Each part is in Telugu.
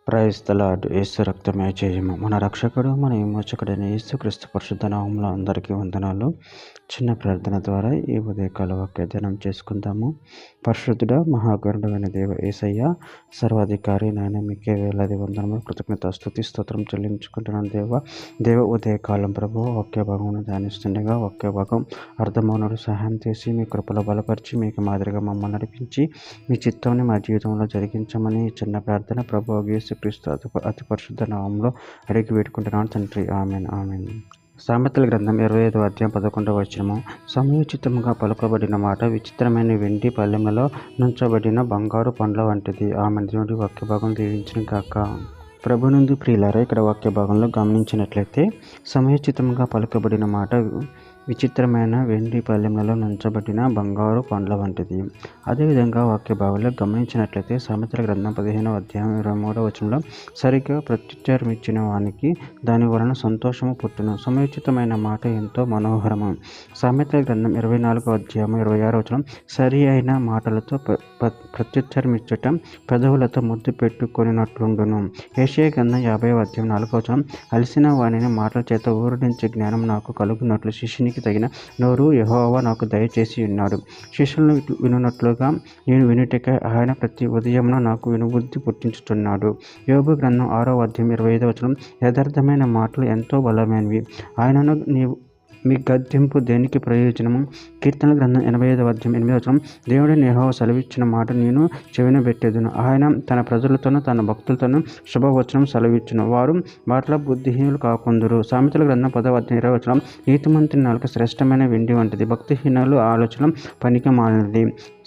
Praise the lord. యేసు రక్తమే జయము. మన రక్షకుడు మన విమోచకుడైన యేసుక్రీస్తు పరిశుద్ధ నామములో అందరికీ వందనాలు. చిన్న ప్రార్థన ద్వారా ఈ ఉదయకాల వాక్యాధ్యానం చేసుకుందాము. పరిశుద్ధుడా మహాగరుడైన దేవ యేసయ్య, సర్వాధికారి నాయన, మీకే వేలాది వందనములు, కృతజ్ఞత స్తుతి స్తోత్రం చెల్లించుకుంటున్నాను దేవ ఉదయకాలం ప్రభు వాక్య భాగమును ధ్యానిస్తుండగా వాక్య భాగం అర్థమవునడు సహాయం చేసి మీ కృపలో బలపరిచి మీకు మాదిరిగా మమ్మల్ని నడిపించి మీ చిత్తాన్ని మా జీవితంలో జరిగించమని చిన్న ప్రార్థన ప్రభు యేసుక్రీస్తు అతి పరిశుద్ధ నామంలో అడిగి వేడుకుంటున్నాను తండ్రి. Amen amen. సామెతల గ్రంథం 25వ అధ్యాయం 11వ వచనము. సమయోచితంగా పలుకబడిన మాట విచిత్రమైన వెండి పళ్ళెములలో నుంచబడిన బంగారు పండ్ల వంటిది. ఆమె దేవుడి వాక్య భాగం దీవించిన గాక. ప్రభునందు ప్రియులారా, ఇక్కడ వాక్య భాగంలో గమనించినట్లయితే సమయోచితంగా పలుకబడిన మాట విచిత్రమైన వెండి పళ్ళెములలో నుంచబడిన బంగారు పండ్ల వంటిది. అదేవిధంగా వాక్య భాగంలో గమనించినట్లయితే సామెతల గ్రంథం 15వ అధ్యాయం 23వ వచనంలో సరిగ్గా ప్రత్యుత్తరం ఇచ్చిన వానికి దాని వలన సంతోషము పుట్టును. సమయోచితమైన మాట ఎంతో మనోహరము. సామెతల గ్రంథం 24వ అధ్యాయం 26వ వచనం సరి అయిన మాటలతో ప్రత్యుత్తరం ఇచ్చటం పెదవులతో ముద్దు పెట్టుకొనినట్లుండును. యెషయా గ్రంథం 50వ అధ్యాయం 4వ వచనం అలసిన వానిని మాటల చేత ఊరడించే జ్ఞానం నాకు కలుగునట్లు శిష్యునికి తగిన నోరు యెహోవా నాకు దయచేసి ఉన్నాడు. శిష్యులను వినున్నట్లుగా నేను వినుటకై ఆయన ప్రతి ఉదయమున నాకు వినుబుద్ధి పుట్టించుతున్నాడు. యోబు గ్రంథం 6వ అధ్యాయం 25వ వచనం యథార్థమైన మాటలు ఎంతో బలమైనవి, ఆయనను మీ గద్దింపు దేనికి ప్రయోజనము. కీర్తన గ్రంథం 85వ అధ్యాయం 8వ వచనం దేవుడిని యెహోవా సెలవిచ్చిన మాట నేను చెవిన పెట్టెదను. ఆయన తన ప్రజలతోనూ తన భక్తులతోనూ శుభవచనం సెలవిచ్చును, వారు వాటిలో బుద్ధిహీనులు కాకుందురు. సామెతల గ్రంథం 10వ అధ్యాయం 20వ వచనం నీతిమంతుని నాలుక శ్రేష్టమైన వెండి వంటిది, భక్తిహీనుల ఆలోచన పనికి మాలినది.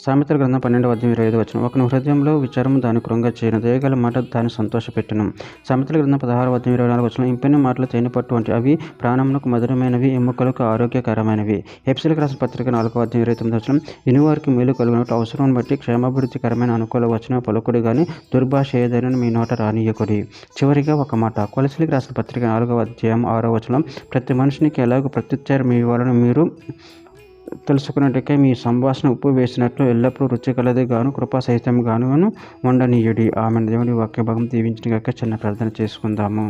సామెతల గ్రంథం 12వ అధ్యాయం 25వ వచనం ఒకని హృదయంలో విచారము దాని కృంగ చేయను, దయగల మాట దాన్ని సంతోషపెట్టును. సామెతల గ్రంథం 16వ అధ్యాయం 24వ వచనం ఇంపైన మాటలు తేనె పట్టు వంటి, అవి ప్రాణమునకు మధురమైనవి, ఎముకలకు ఆరోగ్యకరమైనవి. ఎఫెసీయులకు రాసిన పత్రిక 4వ అధ్యాయం 29వ వచనం ఇనువారికి మేలు కలుగునట్లు అవసరం బట్టి క్షేమాభివృద్ధికరమైన అనుకూల వచన పలుకుడు గాని దుర్భాష ఏదైనా మీ నోట రానియకుడి. చివరిగా ఒక మాట, కొలసీలకు రాసిన పత్రిక 4వ అధ్యాయం 6వ వచనం ప్రతి మనుషునికి ఎలాగో ప్రత్యుత్తరం ఇవ్వాలని మీరు తెలుసుకున్నట్టుగా మీ సంభాషణ ఉప్పు వేసినట్లు ఎల్లప్పుడూ రుచికలది గాను కృపాసహితం గాను ఉండనీయుడి. ఆమె దేవుడి వాక్య భాగం దీవించిన చిన్న ప్రార్థన చేసుకుందాము.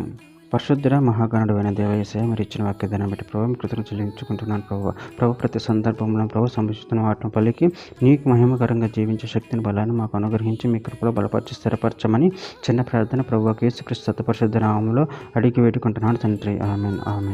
పరిశుద్ధుడ మహాగణుడైన దేవ యేసయ్య, మరి ఇచ్చిన వాక్యదాన్ని బట్టి ప్రభు కృతజ్ఞతలు చెల్లించుకుంటున్నాను. ప్రభు ప్రతి సందర్భంలో ప్రభు సంభవిస్తున్న వాటిని పలికి నీకు మహిమకరంగా జీవించే శక్తిని బలాన్ని మాకు అనుగ్రహించి మీ కృపలో బలపరిచి స్థిరపరచమని చిన్న ప్రార్థన ప్రభు యేసుక్రీస్తు పరిశుద్ధ నామములో అడిగి వేడుకుంటున్నాను తండ్రి. Amen amen.